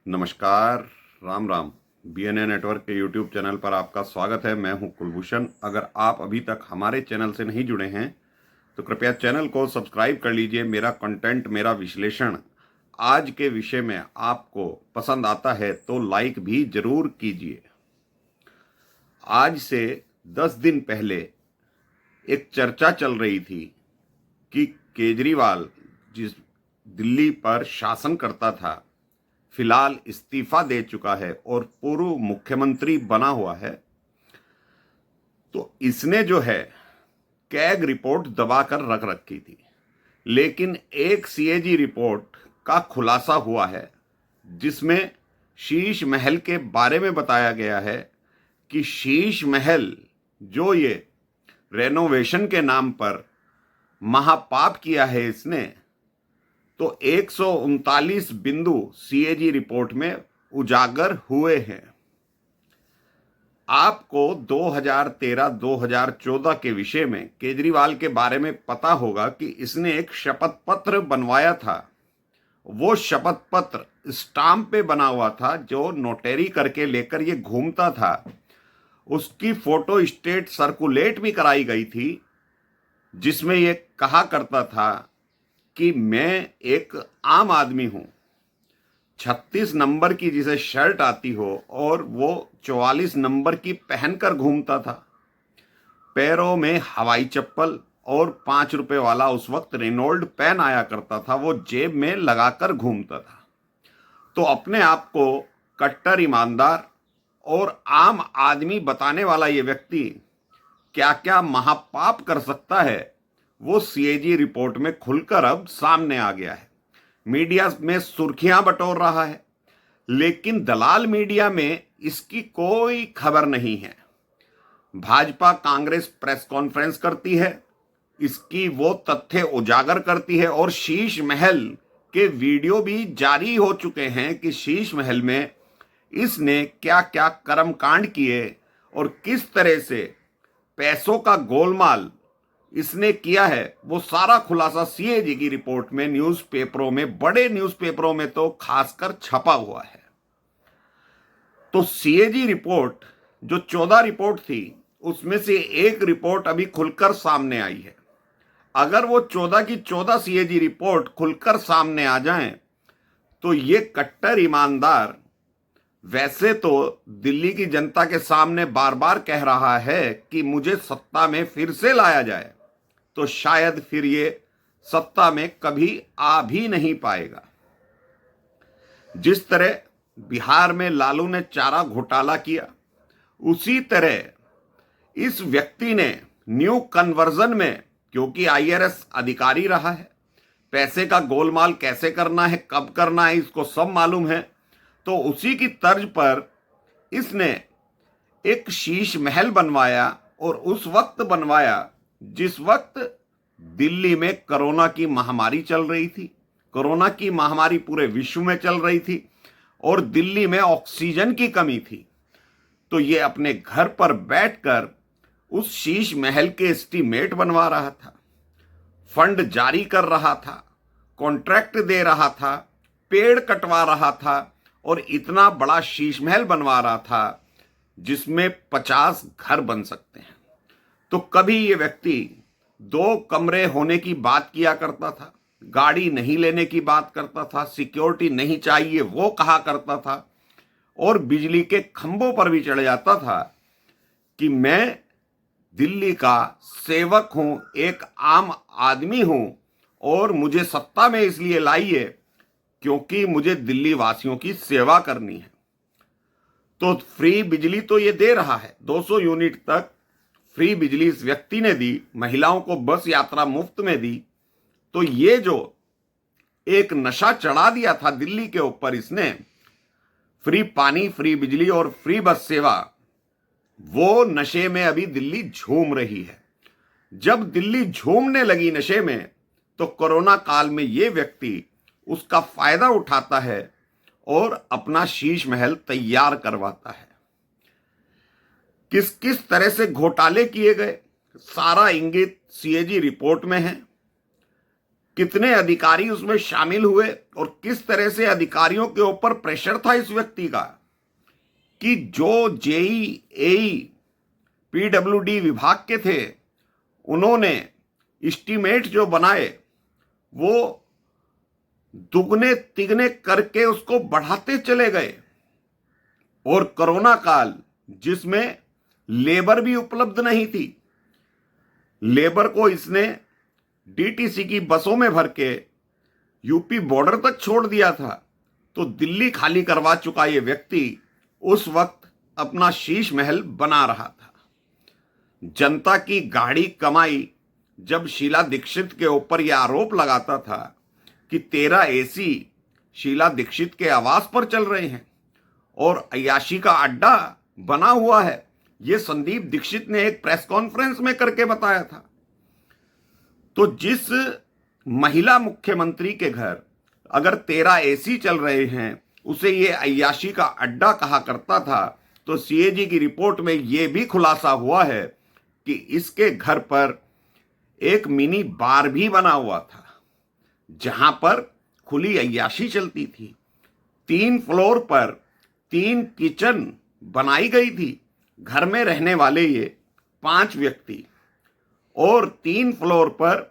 नमस्कार। Ram Ram. BNA network के YouTube channel पर आपका स्वागत है। मैं हूं कुलभूषण। अगर आप अभी तक हमारे चैनल से नहीं जुड़े हैं तो कृपया चैनल को सब्सक्राइब कर लीजिए। मेरा कंटेंट, मेरा विश्लेषण आज के विषय में आपको पसंद आता है तो लाइक भी जरूर कीजिए। आज से 10 दिन पहले एक चर्चा चल रही थी कि केजरीवाल जिस दिल्ली पर शासन करता था, फिलहाल इस्तीफा दे चुका है और पूर्व मुख्यमंत्री बना हुआ है। तो इसने जो है कैग रिपोर्ट दबाकर रख रखी थी, लेकिन एक सीएजी रिपोर्ट का खुलासा हुआ है जिसमें शीश महल के बारे में बताया गया है कि शीश महल जो ये रेनोवेशन के नाम पर महापाप किया है इसने, तो 139 बिंदु सीएजी रिपोर्ट में उजागर हुए हैं। आपको 2013-2014 के विषय में केजरीवाल के बारे में पता होगा कि इसने एक शपथ पत्र बनवाया था। वो शपथ पत्र स्टाम्प पे बना हुआ था जो नोटरी करके लेकर ये घूमता था। उसकी फोटो स्टेट सर्कुलेट भी कराई गई थी जिसमें ये कहा करता था कि मैं एक आम आदमी हूं। 36 नंबर की जिसे शर्ट आती हो और वो 44 नंबर की पहनकर घूमता था। पैरों में हवाई चप्पल और 5 रुपए वाला उस वक्त रेनॉल्ड पेन आया करता था, वो जेब में लगाकर घूमता था। तो अपने आप को कट्टर ईमानदार और आम आदमी बताने वाला ये व्यक्ति क्या क्या महापाप कर सकता है, वो सीएजी रिपोर्ट में खुलकर अब सामने आ गया है। मीडिया में सुर्खियां बटोर रहा है, लेकिन दलाल मीडिया में इसकी कोई खबर नहीं है। भाजपा कांग्रेस प्रेस कॉन्फ्रेंस करती है, इसकी वो तथ्य उजागर करती है और शीश महल के वीडियो भी जारी हो चुके हैं कि शीश महल में इसने क्या क्या कर्मकांड किए और किस तरह से पैसों का गोलमाल इसने किया है। वो सारा खुलासा सीएजी की रिपोर्ट में न्यूज़पेपरों में, बड़े न्यूज़पेपरों में तो खासकर छपा हुआ है। तो सीएजी रिपोर्ट जो 14 रिपोर्ट थी, उसमें से एक रिपोर्ट अभी खुलकर सामने आई है। अगर वो 14 की 14 सीएजी रिपोर्ट खुलकर सामने आ जाएं तो ये कट्टर ईमानदार वैसे तो दिल्ली की जनता के सामने बार बार कह रहा है कि मुझे सत्ता में फिर से लाया जाए, तो शायद फिर ये सत्ता में कभी आ भी नहीं पाएगा। जिस तरह बिहार में लालू ने चारा घोटाला किया, उसी तरह इस व्यक्ति ने न्यू कन्वर्जन में, क्योंकि आईआरएस अधिकारी रहा है, पैसे का गोलमाल कैसे करना है, कब करना है, इसको सब मालूम है। तो उसी की तर्ज पर इसने एक शीश महल बनवाया और उस वक्त बनवाया जिस वक्त दिल्ली में कोरोना की महामारी चल रही थी। कोरोना की महामारी पूरे विश्व में चल रही थी और दिल्ली में ऑक्सीजन की कमी थी। तो ये अपने घर पर बैठकर उस शीश महल के एस्टीमेट बनवा रहा था, फंड जारी कर रहा था, कॉन्ट्रैक्ट दे रहा था, पेड़ कटवा रहा था और इतना बड़ा शीश महल बनवा रहा था जिसमें 50 घर बन सकते हैं। तो कभी ये व्यक्ति 2 कमरे होने की बात किया करता था, गाड़ी नहीं लेने की बात करता था, सिक्योरिटी नहीं चाहिए वो कहा करता था, और बिजली के खंभों पर भी चढ़ जाता था कि मैं दिल्ली का सेवक हूं, एक आम आदमी हूं और मुझे सत्ता में इसलिए लाइए क्योंकि मुझे दिल्ली वासियों की सेवा करनी है। तो फ्री बिजली तो ये दे रहा है, 200 यूनिट तक फ्री बिजली इस व्यक्ति ने दी, महिलाओं को बस यात्रा मुफ्त में दी। तो ये जो एक नशा चढ़ा दिया था दिल्ली के ऊपर इसने, फ्री पानी, फ्री बिजली और फ्री बस सेवा, वो नशे में अभी दिल्ली झूम रही है। जब दिल्ली झूमने लगी नशे में, तो कोरोना काल में ये व्यक्ति उसका फायदा उठाता है और अपना शीश महल तैयार करवाता है। किस किस तरह से घोटाले किए गए, सारा इंगित सीएजी रिपोर्ट में है। कितने अधिकारी उसमें शामिल हुए और किस तरह से अधिकारियों के ऊपर प्रेशर था इस व्यक्ति का कि जो जेई एई पीडब्ल्यूडी विभाग के थे उन्होंने एस्टीमेट जो बनाए वो दुगने तिगने करके उसको बढ़ाते चले गए। और कोरोना काल जिसमें लेबर भी उपलब्ध नहीं थी, लेबर को इसने डीटीसी की बसों में भर के यूपी बॉर्डर तक छोड़ दिया था। तो दिल्ली खाली करवा चुका ये व्यक्ति उस वक्त अपना शीश महल बना रहा था। जनता की गाढ़ी कमाई जब शीला दीक्षित के ऊपर यह आरोप लगाता था कि 13 एसी शीला दीक्षित के आवास पर चल रहे हैं और अय्याशी का अड्डा बना हुआ है, यह संदीप दीक्षित ने एक प्रेस कॉन्फ्रेंस में करके बताया था। तो जिस महिला मुख्यमंत्री के घर अगर 13 एसी चल रहे हैं उसे ये अय्याशी का अड्डा कहा करता था, तो सीएजी की रिपोर्ट में यह भी खुलासा हुआ है कि इसके घर पर एक मिनी बार भी बना हुआ था जहां पर खुली अय्याशी चलती थी। 3 फ्लोर पर 3 किचन बनाई गई थी। घर में रहने वाले ये 5 व्यक्ति और 3 फ्लोर पर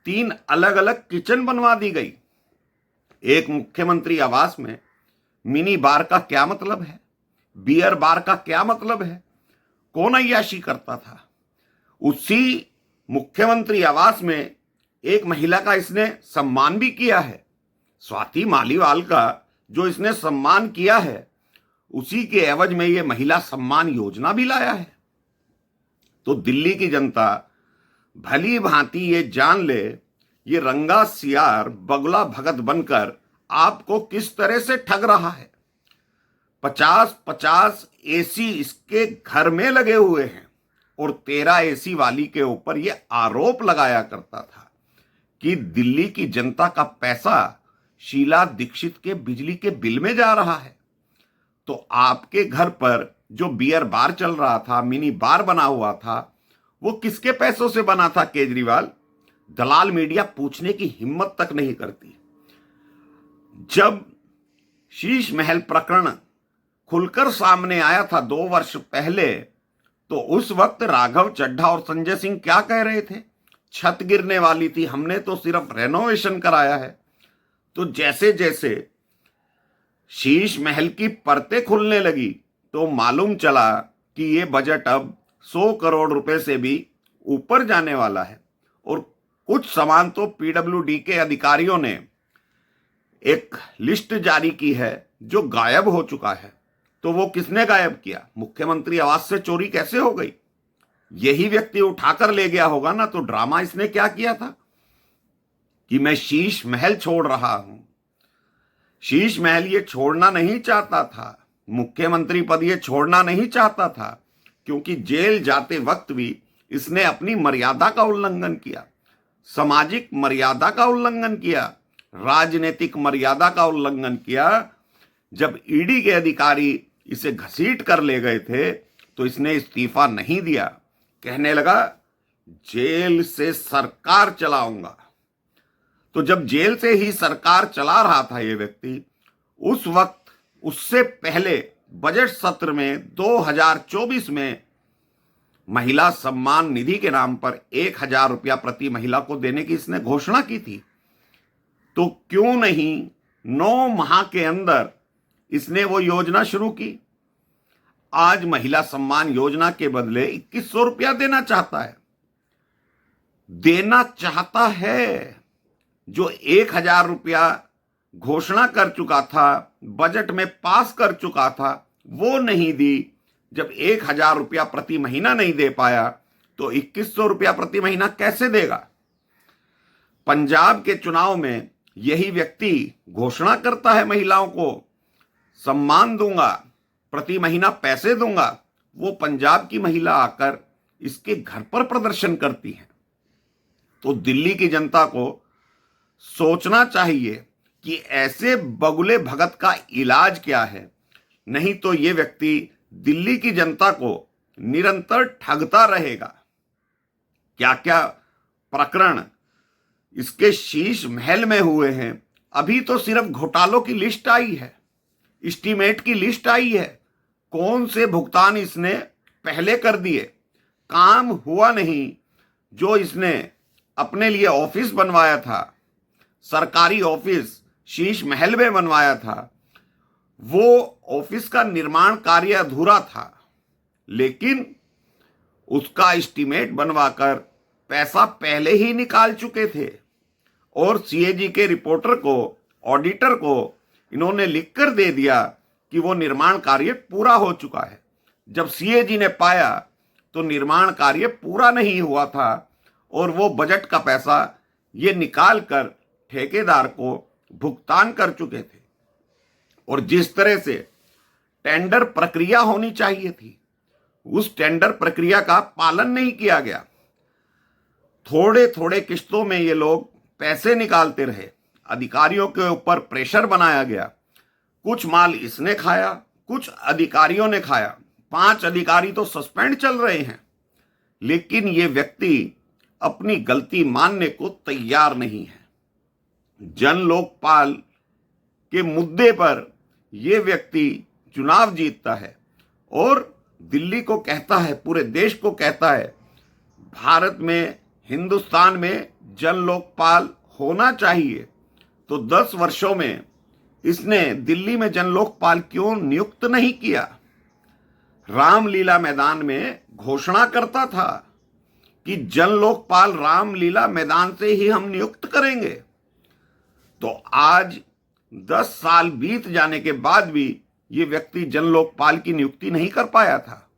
3 अलग अलग किचन बनवा दी गई। एक मुख्यमंत्री आवास में मिनी बार का क्या मतलब है, बियर बार का क्या मतलब है, कौन अय्याशी करता था? उसी मुख्यमंत्री आवास में एक महिला का इसने सम्मान भी किया है, स्वाति मालीवाल का जो इसने सम्मान किया है, उसी के एवज में ये महिला सम्मान योजना भी लाया है। तो दिल्ली की जनता भली भांति ये जान ले ये रंगा सियार बगुला भगत बनकर आपको किस तरह से ठग रहा है। 50-50 एसी इसके घर में लगे हुए हैं और 13 एसी वाली के ऊपर यह आरोप लगाया करता था कि दिल्ली की जनता का पैसा शीला दीक्षित के बिजली के बिल में जा रहा है। तो आपके घर पर जो बियर बार चल रहा था, मिनी बार बना हुआ था, वो किसके पैसों से बना था केजरीवाल? दलाल मीडिया पूछने की हिम्मत तक नहीं करती। जब शीश महल प्रकरण खुलकर सामने आया था 2 वर्ष पहले, तो उस वक्त राघव चड्ढा और संजय सिंह क्या कह रहे थे? छत गिरने वाली थी, हमने तो सिर्फ रेनोवेशन कराया है। तो जैसे जैसे शीश महल की परतें खुलने लगी तो मालूम चला कि ये बजट अब 100 करोड़ रुपए से भी ऊपर जाने वाला है। और कुछ सामान तो पीडब्ल्यूडी के अधिकारियों ने एक लिस्ट जारी की है जो गायब हो चुका है। तो वो किसने गायब किया? मुख्यमंत्री आवास से चोरी कैसे हो गई? यही व्यक्ति उठाकर ले गया होगा ना। तो ड्रामा इसने क्या किया था कि मैं शीश महल छोड़ रहा हूं। शीश महल ये छोड़ना नहीं चाहता था, मुख्यमंत्री पद ये छोड़ना नहीं चाहता था, क्योंकि जेल जाते वक्त भी इसने अपनी मर्यादा का उल्लंघन किया, सामाजिक मर्यादा का उल्लंघन किया, राजनीतिक मर्यादा का उल्लंघन किया। जब ईडी के अधिकारी इसे घसीट कर ले गए थे तो इसने इस्तीफा नहीं दिया, कहने लगा जेल से सरकार चलाऊंगा। तो जब जेल से ही सरकार चला रहा था ये व्यक्ति, उस वक्त उससे पहले बजट सत्र में 2024 में महिला सम्मान निधि के नाम पर 1000 रुपया प्रति महिला को देने की इसने घोषणा की थी। तो क्यों नहीं 9 माह के अंदर इसने वो योजना शुरू की? आज महिला सम्मान योजना के बदले 2100 रुपया देना चाहता है। जो 1000 रुपया घोषणा कर चुका था, बजट में पास कर चुका था, वो नहीं दी। जब 1000 रुपया प्रति महीना नहीं दे पाया तो 2100 रुपया प्रति महीना कैसे देगा? पंजाब के चुनाव में यही व्यक्ति घोषणा करता है महिलाओं को सम्मान दूंगा, प्रति महीना पैसे दूंगा। वो पंजाब की महिला आकर इसके घर पर प्रदर्शन करती है। तो दिल्ली की जनता को सोचना चाहिए कि ऐसे बगुले भगत का इलाज क्या है, नहीं तो ये व्यक्ति दिल्ली की जनता को निरंतर ठगता रहेगा। क्या क्या प्रकरण इसके शीश महल में हुए हैं। अभी तो सिर्फ घोटालों की लिस्ट आई है, एस्टीमेट की लिस्ट आई है। कौन से भुगतान इसने पहले कर दिए, काम हुआ नहीं। जो इसने अपने लिए ऑफिस बनवाया था, सरकारी ऑफिस शीश महल में बनवाया था, वो ऑफिस का निर्माण कार्य अधूरा था, लेकिन उसका एस्टीमेट बनवाकर पैसा पहले ही निकाल चुके थे। और सीएजी के रिपोर्टर को, ऑडिटर को इन्होंने लिखकर दे दिया कि वो निर्माण कार्य पूरा हो चुका है। जब सीएजी ने पाया तो निर्माण कार्य पूरा नहीं हुआ था और वो बजट का पैसा ये निकाल कर ठेकेदार को भुगतान कर चुके थे। और जिस तरह से टेंडर प्रक्रिया होनी चाहिए थी, उस टेंडर प्रक्रिया का पालन नहीं किया गया। थोड़े थोड़े किस्तों में ये लोग पैसे निकालते रहे, अधिकारियों के ऊपर प्रेशर बनाया गया। कुछ माल इसने खाया, कुछ अधिकारियों ने खाया। 5 अधिकारी तो सस्पेंड चल रहे हैं, लेकिन ये व्यक्ति अपनी गलती मानने को तैयार नहीं है। जन लोकपाल के मुद्दे पर ये व्यक्ति चुनाव जीतता है और दिल्ली को कहता है, पूरे देश को कहता है, भारत में, हिंदुस्तान में जन लोकपाल होना चाहिए। तो 10 वर्षों में इसने दिल्ली में जन लोकपाल क्यों नियुक्त नहीं किया? रामलीला मैदान में घोषणा करता था कि जन लोकपाल रामलीला मैदान से ही हम नियुक्त करेंगे। तो आज 10 साल बीत जाने के बाद भी ये व्यक्ति जन लोकपाल की नियुक्ति नहीं कर पाया था।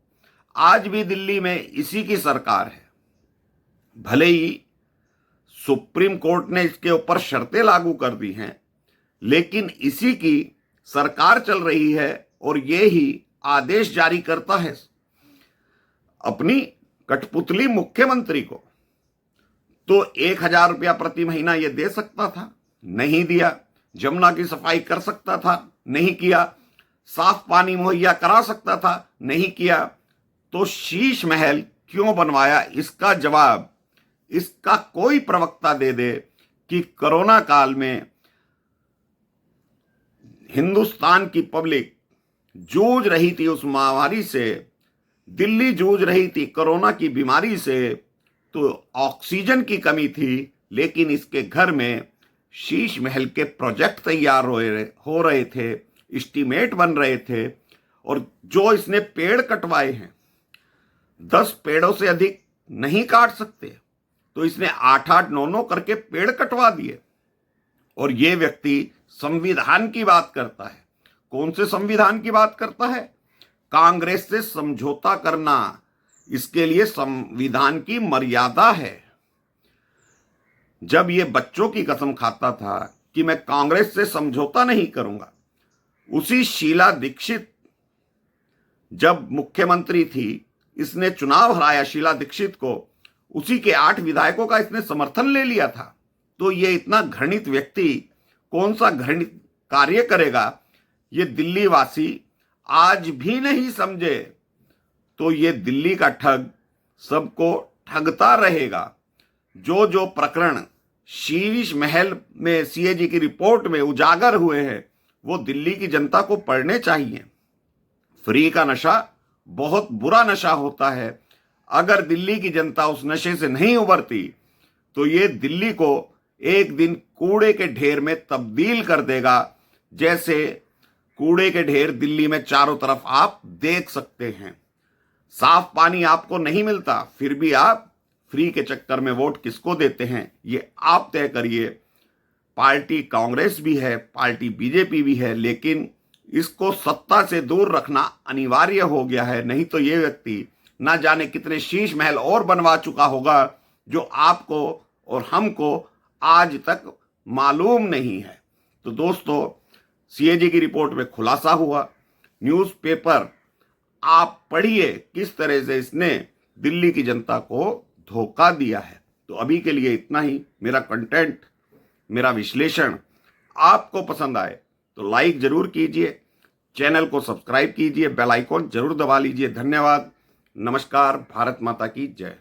आज भी दिल्ली में इसी की सरकार है। भले ही सुप्रीम कोर्ट ने इसके ऊपर शर्तें लागू कर दी हैं, लेकिन इसी की सरकार चल रही है और ये ही आदेश जारी करता है अपनी कठपुतली मुख्यमंत्री को। तो 1000 रुपया प्रति महीना ये दे सकता था, नहीं दिया। जमुना की सफाई कर सकता था, नहीं किया। साफ पानी मुहैया करा सकता था, नहीं किया। तो शीश महल क्यों बनवाया, इसका जवाब इसका कोई प्रवक्ता दे दे कि कोरोना काल में हिंदुस्तान की पब्लिक जूझ रही थी उस महामारी से, दिल्ली जूझ रही थी कोरोना की बीमारी से, तो ऑक्सीजन की कमी थी, लेकिन इसके घर में शीश महल के प्रोजेक्ट तैयार हो रहे थे, एस्टीमेट बन रहे थे। और जो इसने पेड़ कटवाए हैं, 10 पेड़ों से अधिक नहीं काट सकते, तो इसने 8-8, 9-9 करके पेड़ कटवा दिए। और ये व्यक्ति संविधान की बात करता है। कौन से संविधान की बात करता है? कांग्रेस से समझौता करना इसके लिए संविधान की मर्यादा है। जब ये बच्चों की कसम खाता था कि मैं कांग्रेस से समझौता नहीं करूंगा, उसी शीला दीक्षित जब मुख्यमंत्री थी, इसने चुनाव हराया शीला दीक्षित को, उसी के 8 विधायकों का इसने समर्थन ले लिया था। तो ये इतना घृणित व्यक्ति कौन सा घृणित कार्य करेगा, ये दिल्ली वासी आज भी नहीं समझे। तो ये दिल्ली का ठग सबको ठगता रहेगा। जो जो प्रकरण शीश महल में सीएजी की रिपोर्ट में उजागर हुए हैं, वो दिल्ली की जनता को पढ़ने चाहिए। फ्री का नशा बहुत बुरा नशा होता है। अगर दिल्ली की जनता उस नशे से नहीं उबरती, तो ये दिल्ली को एक दिन कूड़े के ढेर में तब्दील कर देगा। जैसे कूड़े के ढेर दिल्ली में चारों तरफ आप देख सकते हैं। साफ पानी आपको नहीं मिलता, फिर भी आप फ्री के चक्कर में वोट किसको देते हैं, ये आप तय करिए। पार्टी कांग्रेस भी है, पार्टी बीजेपी भी है, लेकिन इसको सत्ता से दूर रखना अनिवार्य हो गया है। नहीं तो ये व्यक्ति ना जाने कितने शीश महल और बनवा चुका होगा, जो आपको और हमको आज तक मालूम नहीं है। तो दोस्तों, सीएजी की रिपोर्ट में खुलासा हुआ। न्यूज़पेपर आप पढ़िए किस तरह से इसने दिल्ली की जनता को धोखा दिया है। तो अभी के लिए इतना ही। मेरा कंटेंट, मेरा विश्लेषण आपको पसंद आए तो लाइक जरूर कीजिए, चैनल को सब्सक्राइब कीजिए, बेल आइकॉन जरूर दबा लीजिए। धन्यवाद। नमस्कार। भारत माता की जय।